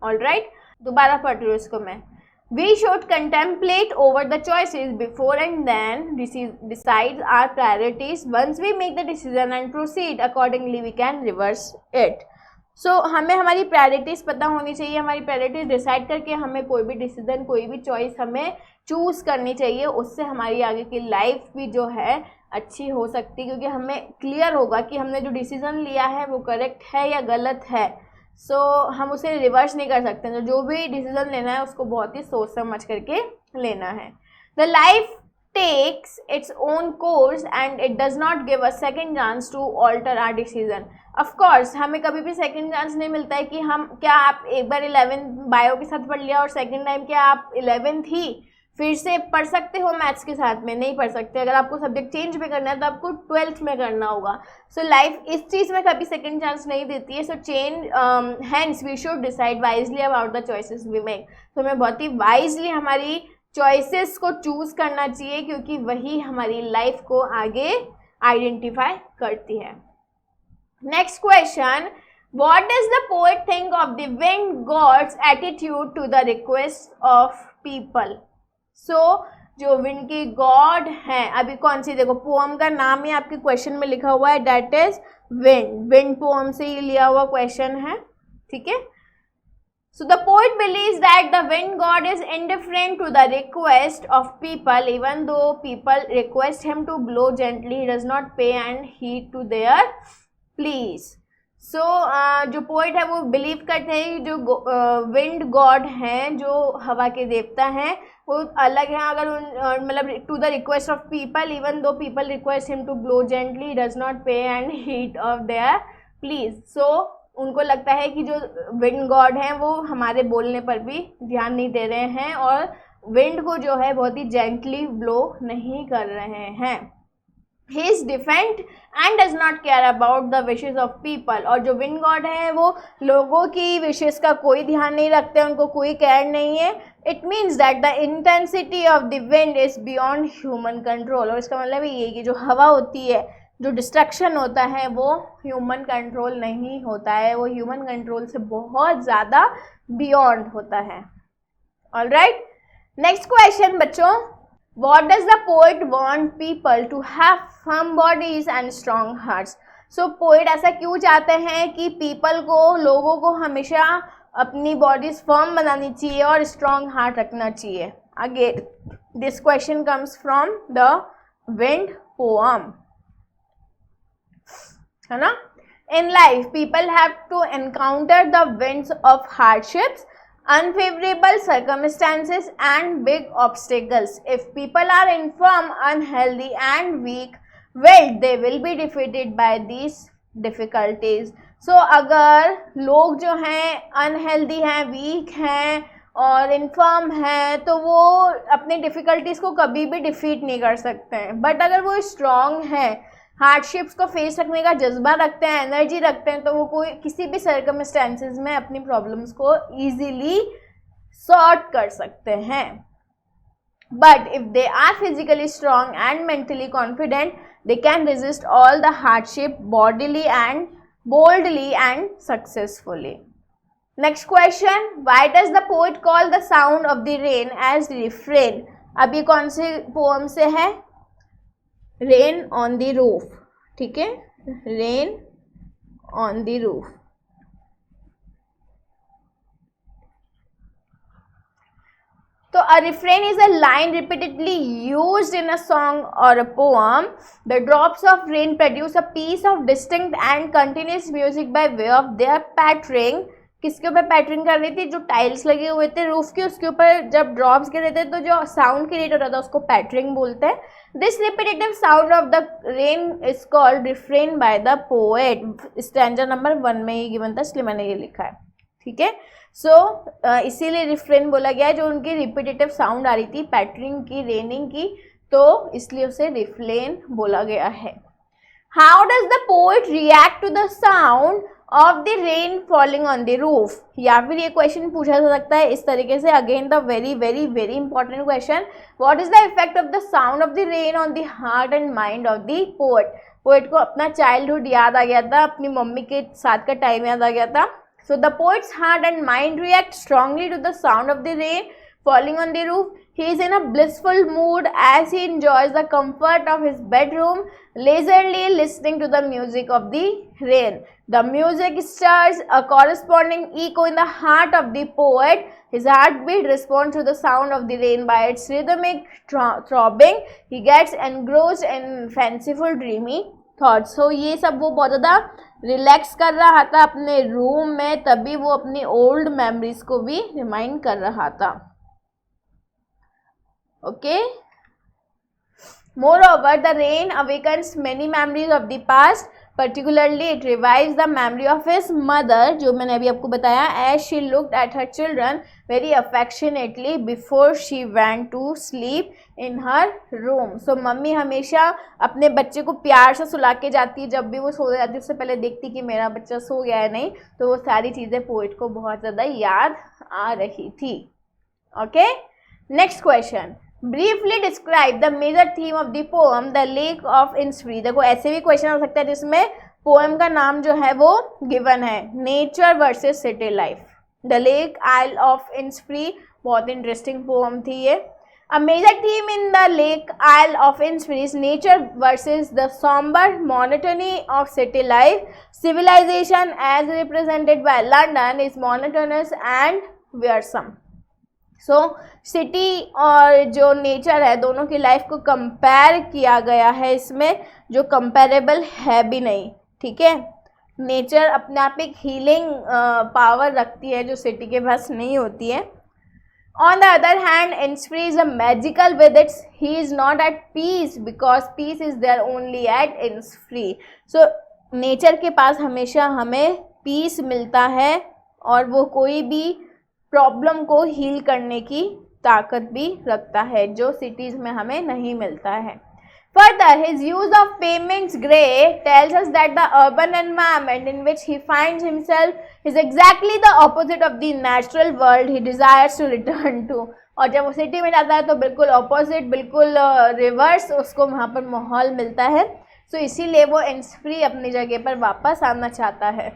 ऑलराइट, दोबारा पढ़ रही हूँ इसको मैं। We should contemplate over the choices before and then decide our priorities। once we make the decision and proceed accordingly we can reverse it। so हमें हमारी प्रायोरिटीज़ पता होनी चाहिए, हमारी प्रायोरिटीज़ डिसाइड करके हमें कोई भी डिसीजन, कोई भी चॉइस हमें चूज़ करनी चाहिए। उससे हमारी आगे की लाइफ भी जो है अच्छी हो सकती है, क्योंकि हमें क्लियर होगा कि हमने जो डिसीजन लिया है वो करेक्ट है या गलत है। सो हम उसे रिवर्स नहीं कर सकते, तो जो भी डिसीजन लेना है उसको बहुत ही सोच समझ करके लेना है। The life takes its own course and it does not give a second chance to alter or decision. Of course हमें कभी भी सेकेंड चांस नहीं मिलता है कि हम, क्या आप एक बार 11th बायो के साथ पढ़ लिया और सेकेंड टाइम क्या आप 11th ही फिर से पढ़ सकते हो मैथ्स के साथ में? नहीं पढ़ सकते। अगर आपको सब्जेक्ट चेंज भी करना है तो आपको 12th में करना होगा। सो लाइफ इस चीज़ में कभी सेकंड चांस नहीं देती है। So change hence we should decide wisely about the choices we make. तो हमें बहुत ही वाइजली हमारी चॉइसेस को चूज करना चाहिए, क्योंकि वही हमारी लाइफ को आगे आइडेंटिफाई करती है। Next question, what does the poet think of the wind god's attitude to the request of people. So जो विंड की गॉड हैं, अभी कौन सी, देखो पोएम का नाम ही आपके क्वेश्चन में लिखा हुआ है, that is wind. Wind poem से ही लिया हुआ क्वेश्चन है, ठीक है। So the poet believes that the wind god is indifferent to the request of people, even though people request him to blow gently, he does not pay and heed to their pleas. So जो poet है वो believe करते हैं जो wind God हैं, जो हवा के देवता हैं, वो अलग हैं। अगर मतलब to the request of people, even though people request him to blow gently, does not pay and heed of their pleas. So उनको लगता है कि जो विंड गॉड हैं वो हमारे बोलने पर भी ध्यान नहीं दे रहे हैं और विंड को जो है बहुत ही जेंटली ब्लो नहीं कर रहे हैं। He is defect and does not care about the wishes of people. और जो विंड गॉड है वो लोगों की विशेज का कोई ध्यान नहीं रखते, उनको कोई केयर नहीं है। It means that the intensity of the wind is beyond human control. और इसका मतलब ये कि जो हवा होती है, जो डिस्ट्रक्शन होता है, वो ह्यूमन कंट्रोल नहीं होता है, वो ह्यूमन कंट्रोल से बहुत ज़्यादा बियॉन्ड होता है। ऑलराइट, नेक्स्ट क्वेश्चन बच्चों, What does the poet want people to have firm bodies and strong hearts? So poet ऐसा क्यों चाहते हैं कि people को, लोगों को हमेशा अपनी bodies firm बनानी चाहिए और strong heart रखना चाहिए? Again, this question comes from the Wind poem, है ना? In life, people have to encounter the winds of hardships, unfavorable circumstances and big obstacles. If people are infirm, unhealthy and weak-willed, they will be defeated by these difficulties. So अगर लोग जो हैं unhealthy हैं, weak हैं और infirm हैं, तो वो अपनी difficulties को कभी भी defeat नहीं कर सकते हैं। बट अगर वो strong हैं, हार्डशिप्स को फेस रखने का जज्बा रखते हैं, एनर्जी रखते हैं, तो वो कोई किसी भी सर्कमस्टेंसेस में अपनी प्रॉब्लम्स को इजीली सॉर्ट कर सकते हैं। But if they are physically strong and mentally confident, they can resist all the hardship bodily and boldly and successfully. Next question, why does the poet call the sound of the rain as refrain? अब ये कौन से poem से है? Rain on the roof, ठीक है, rain on the roof. तो a refrain is a line repeatedly used in a song or a poem. The drops of rain produce a piece of distinct and continuous music by way of their pattering. किसके ऊपर पैटरिंग कर रही थी? जो tiles लगे हुए थे roof के, उसके ऊपर जब ड्रॉप्स गिरे थे तो जो साउंड क्रिएट हो रहा था उसको पैटरिंग बोलते हैं। This repetitive sound of the rain is called refrain bye the poet. Stanza number 1 में ये गिवन था, इसलिए मैंने ये लिखा है, ठीक है। सो इसीलिए रिफ्रेन बोला गया है, जो उनकी रिपीटेटिव साउंड आ रही थी पैटरिंग की, रेनिंग की, तो इसलिए उसे रिफ्रेन बोला गया है। How does the poet react to the sound of the rain falling on the roof? या फिर ये क्वेश्चन पूछा जा सकता है इस तरीके से, again the very very very important question, what is the effect of the sound of the rain on the heart and mind of the poet? Poet को अपना चाइल्डहुड याद आ गया था, अपनी मम्मी के साथ का टाइम याद आ गया था। So the poet's heart and mind react strongly to the sound of the rain falling on the roof. He is in a blissful mood as he enjoys the comfort of his bedroom, leisurely listening to the music of the rain. The music stirs a corresponding echo in the heart of the poet. His heartbeat responds to the sound of the rain by its rhythmic throbbing. He gets engrossed in fanciful dreamy thoughts. So ये सब वो बहुत ज़्यादा relax कर रहा था अपने room में, तभी वो अपनी ओल्ड मेमोरीज को भी रिमाइंड कर रहा था। Okay. Moreover, the rain awakens many memories of the past. Particularly, it revives the memory of his mother, जो मैंने अभी आपको बताया, as she looked at her children very affectionately before she went to sleep in her room. So mummy हमेशा अपने बच्चे को प्यार से सुला के जाती है, जब भी वो सो जाती है उससे पहले देखती कि मेरा बच्चा सो गया है नहीं, तो वो सारी चीज़ें पोएट को बहुत ज़्यादा याद आ रही थी। Okay? Next question. Briefly describe the major theme of the poem The Lake of Innisfree. देखो ऐसे भी क्वेश्चन हो सकता है जिसमें पोएम का नाम जो है वो गिवन है, nature versus city life. The lake isle of Innisfree, बहुत इंटरेस्टिंग पोएम थी ये। A major theme in The Lake Isle of Innisfree is nature versus the somber monotony of city life. Civilization as represented by London is monotonous and wearisome. So city और जो nature है दोनों की life को compare किया गया है इसमें, जो कंपेरेबल है भी नहीं, ठीक है। नेचर अपने आप एक हीलिंग पावर रखती है जो सिटी के पास नहीं होती है। On the other hand, Innisfree is a magical with its, he is not at peace because peace is there only at Innisfree. So nature के पास हमेशा हमें पीस मिलता है और वो कोई भी प्रॉब्लम को हील करने की ताकत भी रखता है, जो सिटीज़ में हमें नहीं मिलता है। Further, his use of Payment's Grey tells us that the urban environment in which he finds himself is exactly the opposite of the natural world he desires to return to. और जब वो city में जाता है तो बिल्कुल opposite, बिल्कुल reverse उसको वहाँ पर माहौल मिलता है. सो इसीलिए वो Innisfree अपनी जगह पर वापस आना चाहता है.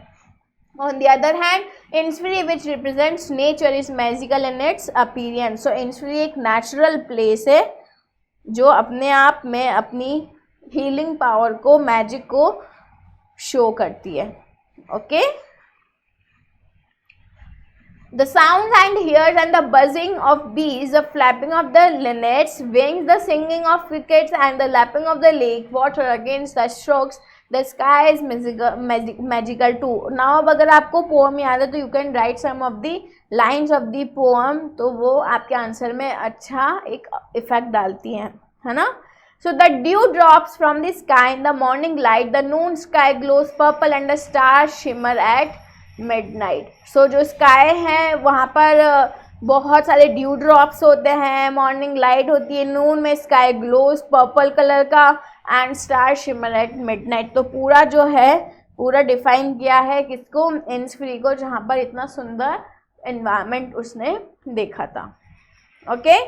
On the other hand, Innisfree, which represents nature, is magical in its appearance. So Innisfree एक natural place है जो अपने आप में अपनी हीलिंग पावर को, मैजिक को शो करती है. Okay. The sounds and hears and the buzzing of bees, the flapping of the linnets, wings, the singing of crickets and the lapping of the lake water against the strokes, the sky is magical too. Now अब अगर आपको pome याद है तो you can write some of the lines of the poem, तो वो आपके answer में अच्छा एक इफेक्ट डालती हैं, है ना. So the dew drops from the sky in the morning light, the noon sky glows purple and the stars shimmer at midnight. So जो स्काई है वहाँ पर बहुत सारे ड्यू ड्रॉप्स होते हैं, मॉर्निंग लाइट होती है, नून में स्काई ग्लोज पर्पल कलर का and star shimmer at midnight. तो पूरा जो है पूरा डिफाइन किया है किसको, Innisfree को, जहाँ पर इतना सुंदर एनवायरनमेंट उसने देखा था. ओके.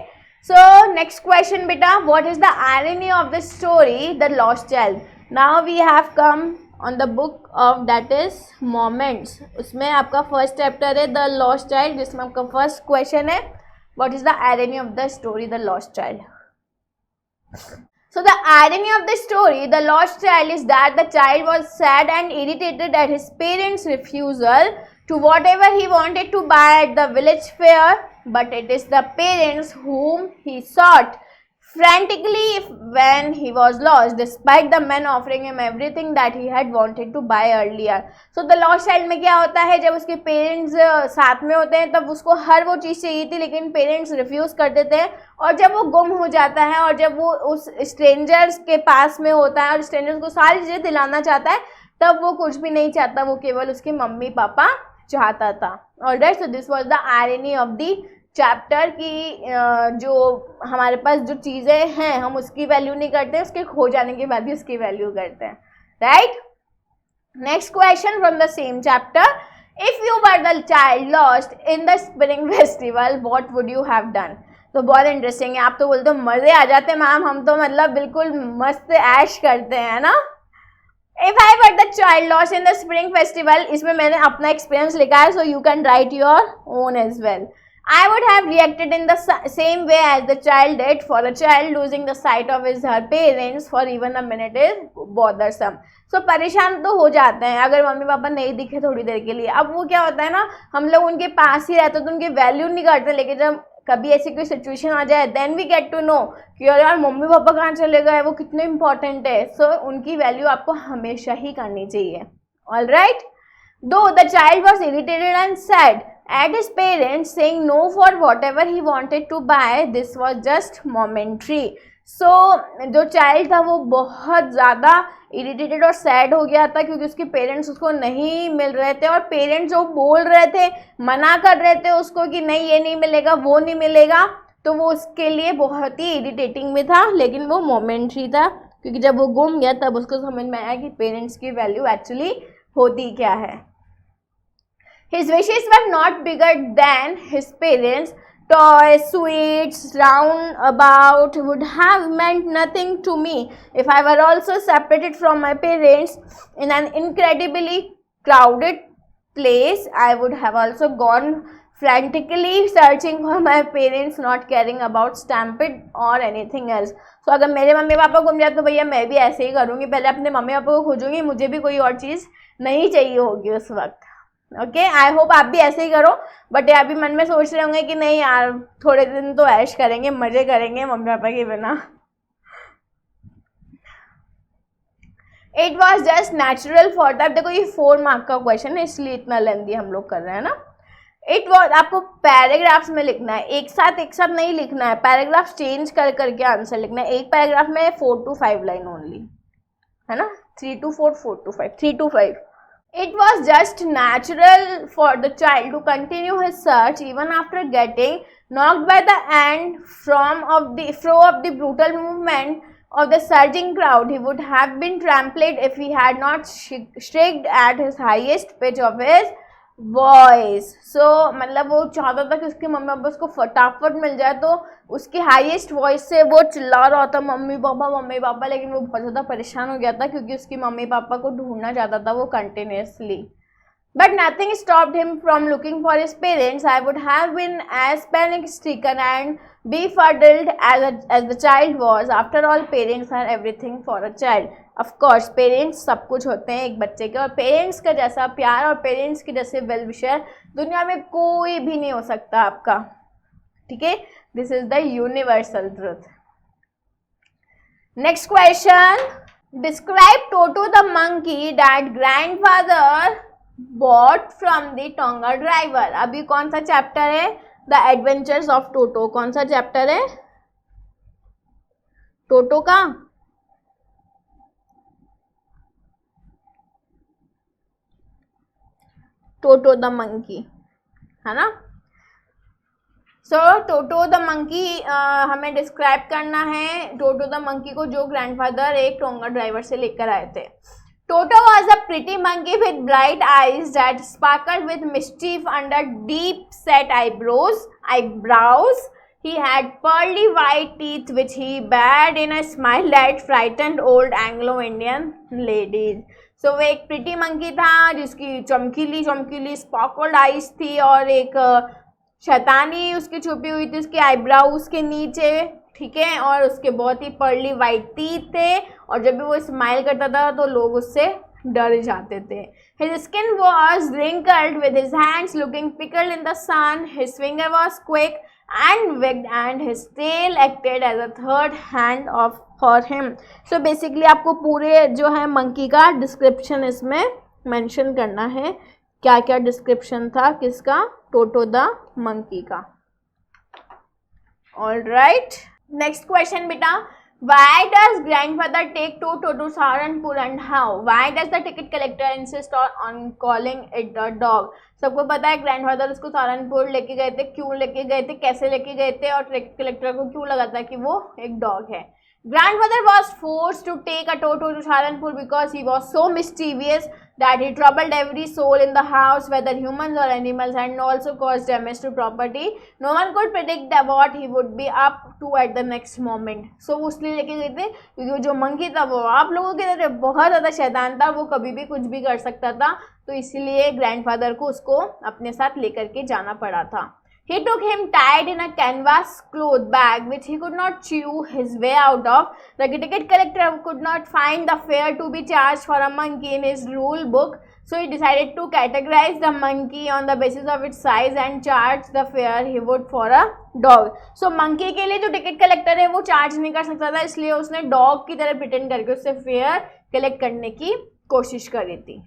सो नेक्स्ट क्वेश्चन बेटा, what is the irony of the story the lost child. Now we have come on the book of that is moments. उसमें आपका फर्स्ट चैप्टर है द लॉस्ट चाइल्ड, जिसमें आपका first question है what is the irony of the story the lost child. So the irony of the story, The Lost Child, is that the child was sad and irritated at his parents' refusal to whatever he wanted to buy at the village fair, but it is the parents whom he sought frantically when he was lost, despite the men offering him everything that he had wanted to buy earlier. So the Lost Child में क्या होता है, जब उसके parents साथ में होते हैं तब उसको हर वो चीज़ चाहिए थी लेकिन पेरेंट्स रिफ्यूज़ कर देते हैं, और जब वो गुम हो जाता है और जब वो उस स्ट्रेंजर्स के पास में होता है और स्ट्रेंजर्स को सारी चीज़ें दिलाना चाहता है तब वो कुछ भी नहीं चाहता, वो केवल उसके मम्मी पापा चाहता था. Alright. So this was the irony of the chapter की जो हमारे पास जो चीज़ें हैं हम उसकी वैल्यू नहीं करते, उसके खो जाने के बाद भी उसकी वैल्यू करते हैं. Right. Next question from the same chapter, if you were the child lost in the spring festival what would you have done. तो बहुत इंटरेस्टिंग है. आप तो बोलते हो मज़े आ जाते हैं मैम, हम तो मतलब बिल्कुल मस्त ऐश करते हैं ना. If I were the child lost in the spring festival, इसमें मैंने अपना एक्सपीरियंस लिखा है, so you can write your own as well. I would have reacted in the same way as the child did. For a child, losing the sight of her parents for even a minute is bothersome. So परेशान तो हो जाते हैं अगर mummy papa नहीं दिखे थोड़ी देर के लिए. अब वो क्या होता है ना, हम लोग उनके पास ही रहते तो उनकी वैल्यू नहीं करते, लेकिन जब कभी ऐसी कोई सिचुएशन आ जाए then we get to know कि यार मम्मी पापा कहाँ चले गए, वो कितने इंपॉर्टेंट है. सो उनकी वैल्यू आपको हमेशा ही करनी चाहिए. All right. Though the child was irritated and sad at his parents saying no for whatever he wanted to buy, this was just momentary. So जो चाइल्ड था वो बहुत ज़्यादा इरिटेटेड और सैड हो गया था क्योंकि उसके पेरेंट्स उसको नहीं मिल रहे थे, और पेरेंट्स जो बोल रहे थे, मना कर रहे थे उसको कि नहीं ये नहीं मिलेगा वो नहीं मिलेगा, तो वो उसके लिए बहुत ही इरिटेटिंग भी था, लेकिन वो मोमेंट्री था क्योंकि जब वो गुम गया तब उसको समझ में आया कि पेरेंट्स की वैल्यू एक्चुअली होती क्या है. His wishes were not bigger than his parents. Toys, sweets, roundabout would have meant nothing to me if I were also separated from my parents in an incredibly crowded place. I would have also gone frantically searching for my parents, not caring about stampede or anything else. So अगर मेरे mummy papa गुम जाए तो भैया मैं भी ऐसे ही करूँगी, पहले अपने मम्मी पापा को खोजूँगी, मुझे भी कोई और चीज़ नहीं चाहिए होगी उस वक्त. ओके. आई होप आप भी ऐसे ही करो, बट आप भी मन में सोच रहे होंगे कि नहीं यार थोड़े दिन तो ऐश करेंगे, मजे करेंगे मम्मी पापा के बिना. It was just natural for that. देखो ये 4 मार्क का क्वेश्चन है इसलिए इतना लेंदी हम लोग कर रहे हैं ना. इट वॉज, आपको पैराग्राफ्स में लिखना है, एक साथ नहीं लिखना है, पैराग्राफ चेंज कर करके आंसर लिखना है. एक पैराग्राफ में 4 to 5 लाइन ओनली, है ना. 3 to 4, 4 to 5, 3 to 5. It was just natural for the child to continue his search even after getting knocked by the end from of the brutal movement of the surging crowd. He would have been trampled if he had not shrieked at his highest pitch of his voice. So मतलब वो चाहता था कि उसके mummy papa उसको फटाफट मिल जाए, तो उसकी हाईएस्ट वॉइस से वो चिल्ला रहा था मम्मी पापा, लेकिन वो बहुत ज़्यादा परेशान हो गया था क्योंकि उसकी मम्मी पापा को ढूंढना चाहता था वो continuously. But nothing stopped him from looking for his parents. I would have been as panic-stricken and befuddled as the child was. After all, parents are everything for a child. Of course, parents सब कुछ होते हैं एक बच्चे के, और parents का जैसा प्यार और पेरेंट्स के जैसे वेल विशर दुनिया में कोई भी नहीं हो सकता आपका. ठीक है, this is the universal truth. Next question, describe toto the monkey that grandfather bought from the tonga driver. अभी कौन सा चैप्टर है? The adventures of Toto. कौन सा चैप्टर है टोटो का? टोटो द मंकी, है ना? सो टोटो द मंकी हमें डिस्क्राइब करना है. टोटो द मंकी को जो ग्रैंडफादर एक टोंगा ड्राइवर से लेकर आए थे. Toto was a pretty monkey with bright eyes that sparkled with mischief under deep-set eyebrows. He had pearly white teeth which he bared in a smile that frightened old Anglo-Indian ladies. So वो एक pretty monkey था जिसकी चमकीली sparkled eyes थी और एक शैतानी उसकी छुपी हुई थी उसकी eyebrows के नीचे. ठीक है, और उसके बहुत ही पर्ली वाइट टीथ थे, और जब भी वो स्माइल करता था तो लोग उससे डर जाते थे. His skin was wrinkled with his hands looking pickled in the sun. His finger was quick and wigged and his tail acted as a third hand for him. So basically आपको पूरे जो है मंकी का description इसमें mention करना है. क्या क्या डिस्क्रिप्शन था किसका? टोटो द मंकी का. All right. Next question बेटा, why does grandfather take Toto to Saharanpur and how? Why does the ticket collector insist on calling it a dog? सबको पता है ग्रैंडफादर उसको सहारनपुर लेके गए थे, क्यों लेके गए थे, कैसे लेके गए थे, और टिकट कलेक्टर को क्यों लगा था कि वो एक डॉग है. Grandfather was forced to take a Toto to Saharanpur because he was so mischievous that he troubled every soul in the house, whether humans or animals, and also caused damage to property. No one could predict what he would be up to at the next moment. So वो इसलिए लेके गए थे क्योंकि जो monkey था वो आप लोगों के तरह बहुत ज़्यादा शैतान था, वो कभी भी कुछ भी कर सकता था, तो इसीलिए ग्रैंडफादर को उसको अपने साथ लेकर के जाना पड़ा था. He took him tied in a canvas cloth bag which he could not chew his way out of. The ticket collector could not find the fare to be charged for a monkey in his rule book, so he decided to categorize the monkey on the basis of its size and charge the fare he would for a dog. So monkey के लिए जो ticket collector है वो charge नहीं कर सकता था, इसलिए उसने डॉग की तरह प्रिटेंड करके उससे फेयर कलेक्ट करने की कोशिश करी थी.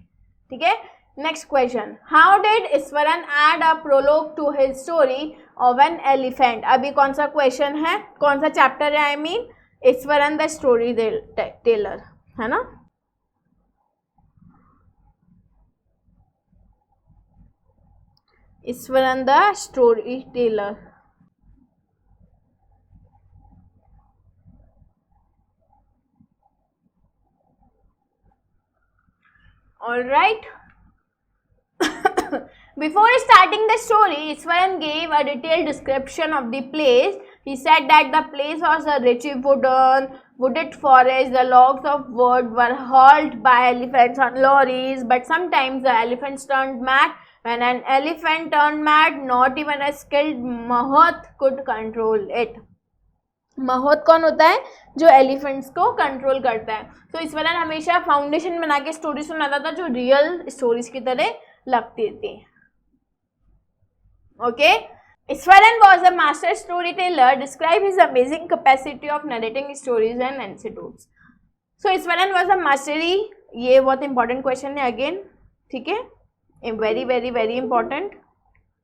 ठीक है. Next question, how did Iswaran add a prologue to his story of an elephant? अभी कौन सा क्वेश्चन है, कौन सा चैप्टर है? I mean Iswaran the story teller, है ना? Iswaran the story teller. All right. Before starting the story, Iswaran gave a detailed description of the place. He said that the place was a rich wooded forest. The logs of wood were hauled by elephants on lorries, but sometimes the elephants turned mad. When an elephant turned mad, not even a skilled mahout could control it. माहौत कौन होता है? जो elephants को control करता है. तो ईश्वरन हमेशा foundation बना के स्टोरी सुनाता था जो रियल स्टोरीज की तरह लगती थी. Okay. Iswaran was a master storyteller. Describe his amazing capacity of narrating stories and anecdotes. So Iswaran was a mastery. ये बहुत important question है again. ठीक है. Very very very important.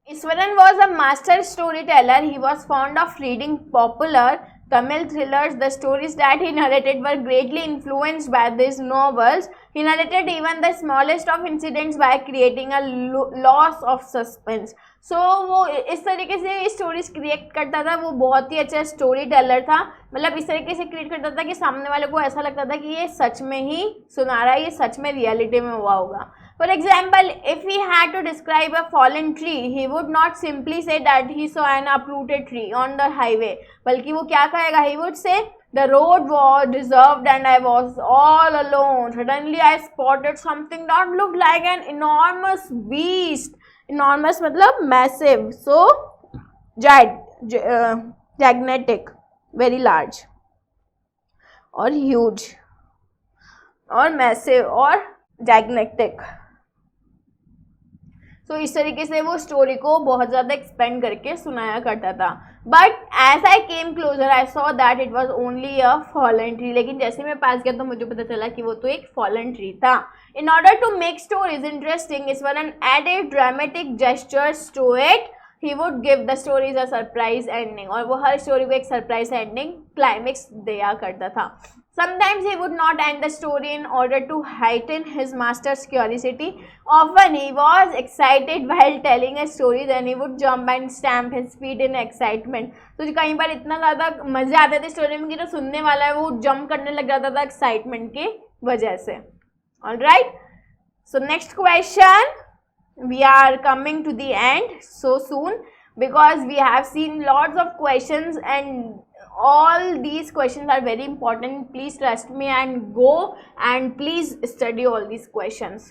Iswaran was a master storyteller. He was fond of reading popular Tamil thrillers. The stories that he narrated were greatly influenced by these novels. He narrated even the smallest of incidents by creating a loss of suspense. So वो इस तरीके से stories create करता था, वो बहुत ही अच्छा story teller था. मतलब इस तरीके से क्रिएट करता था कि सामने वाले को ऐसा लगता था कि ये सच में ही सुना रहा है, ये सच में रियलिटी में हुआ होगा. For example, if he had to describe a fallen tree, he would not simply say that he saw an uprooted tree on the highway. बल्कि वो क्या कहेगा? He would say, the road was deserted and I was all alone. Suddenly I spotted something that looked like an enormous beast. Enormous मतलब massive. So, gigantic, very large. और huge. और massive और gigantic. तो इस तरीके से वो story को बहुत ज़्यादा एक्सपेंड करके सुनाया करता था. But as I came closer I saw that it was only a fallen tree. लेकिन जैसे मैं पास गया तो मुझे पता चला कि वो तो एक फॉलन ट्री था. In order to make stories interesting this one an added dramatic gestures to it, he would give the stories a surprise ending. और वो हर स्टोरी को एक सरप्राइज एंडिंग क्लाइमेक्स दिया करता था. Sometimes he would not end the story in order to heighten his master's curiosity. Often he was excited while telling a story, then he would jump and stamp his feet in excitement. तो कई बार इतना ज़्यादा मज़े आते थे story में कि जो सुनने वाला है वो जंप करने लग जाता था एक्साइटमेंट की वजह से. Alright, so next question. We are coming to the end so soon because we have seen lots of questions and all these questions are very important. Please trust me and go and please study all these questions.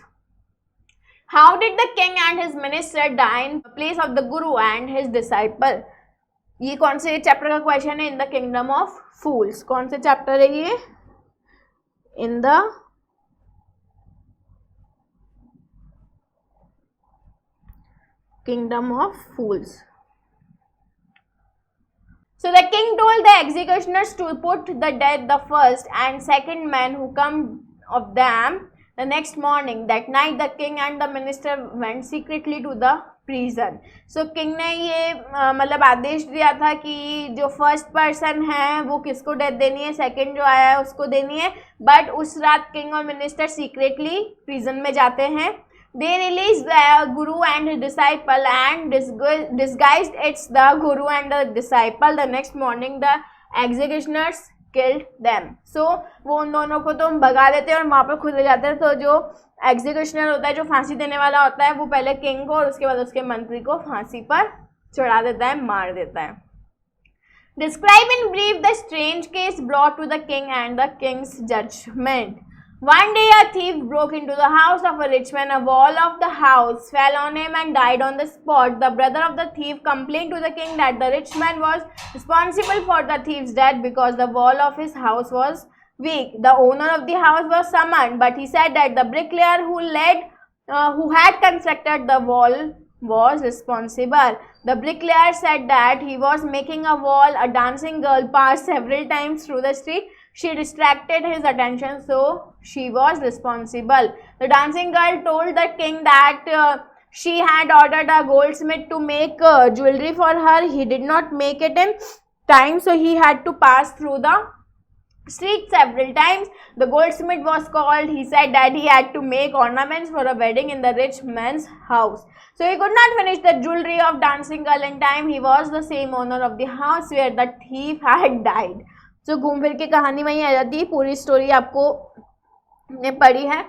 How did the king and his minister die in place of the guru and his disciple? ये कौन से chapter का question है? In the kingdom of फूल्स. कौन से chapter है ये? In the kingdom of fools. So the king told the executioners to put to the death the first and second man who come of them the next morning. That night the king and the minister went secretly to the prison. So king ने ये मतलब आदेश दिया था कि जो first person है वो किसको डेथ देनी है, सेकंड जो आया है उसको देनी है. बट उस रात किंग और मिनिस्टर सीक्रेटली प्रिजन में जाते हैं. They released the guru and his disciple and disguised it's the guru and the disciple. The next morning the executioners killed them. So वो उन दोनों को तो भगा देते हैं और वहाँ पर खुद ले जाते हैं. तो जो एग्जीक्यूशनर होता है, जो फांसी देने वाला होता है, वो पहले किंग को और उसके बाद उसके मंत्री को फांसी पर चढ़ा देता है, मार देता है. Describe in brief the strange case brought to the king and the king's judgment. One day a thief broke into the house of a rich man. A wall of the house fell on him and died on the spot. The brother of the thief complained to the king that the rich man was responsible for the thief's death because the wall of his house was weak. The owner of the house was summoned, but he said that the bricklayer who had constructed the wall was responsible. The bricklayer said that he was making a wall. A dancing girl passed several times through the street. She distracted his attention, so she was responsible. The dancing girl told the king that she had ordered a goldsmith to make jewelry for her. He did not make it in time, so he had to pass through the street several times. The goldsmith was called. He said that he had to make ornaments for a wedding in the rich man's house. So he could not finish the jewelry of dancing girl in time. He was the same owner of the house where the thief had died. So घूम फिर के कहानी वहीं आ जाती है. पूरी story आपको ने पढ़ी है.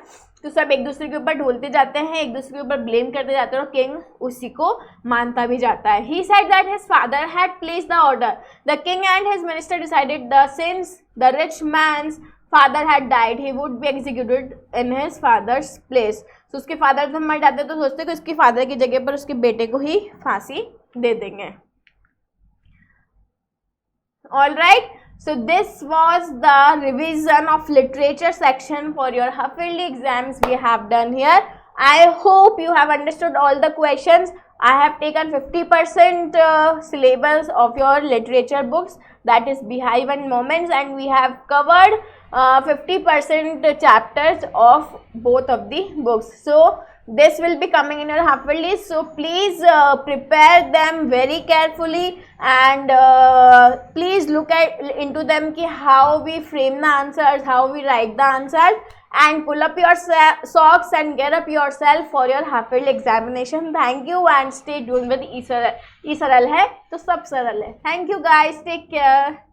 तो सब एक दूसरे के ऊपर ढोलते जाते हैं, एक दूसरे के ऊपर ब्लेम करते जाते हैं और किंग उसी को मानता भी जाता है. He said that his father had placed the order. The king and his minister decided that since the rich man's father had died, he would be executed in his father's place. So उसके father तो मर जाते तो सोचते कि उसके father की जगह पर उसके बेटे को ही फांसी दे देंगे. All right. So this was the revision of literature section for your half-yearly exams we have done here. I hope you have understood all the questions. I have taken 50% syllabus of your literature books, that is Beehive and Moments, and we have covered 50% chapters of both of the books. So this will be coming in your half yearly, so please prepare them very carefully, and please look into them ki how we frame the answers, how we write the answers, and pull up your socks and get up yourself for your half yearly examination. Thank you and stay tuned with E-Saral. E-Saral है तो सब सरल है. Thank you guys, take care.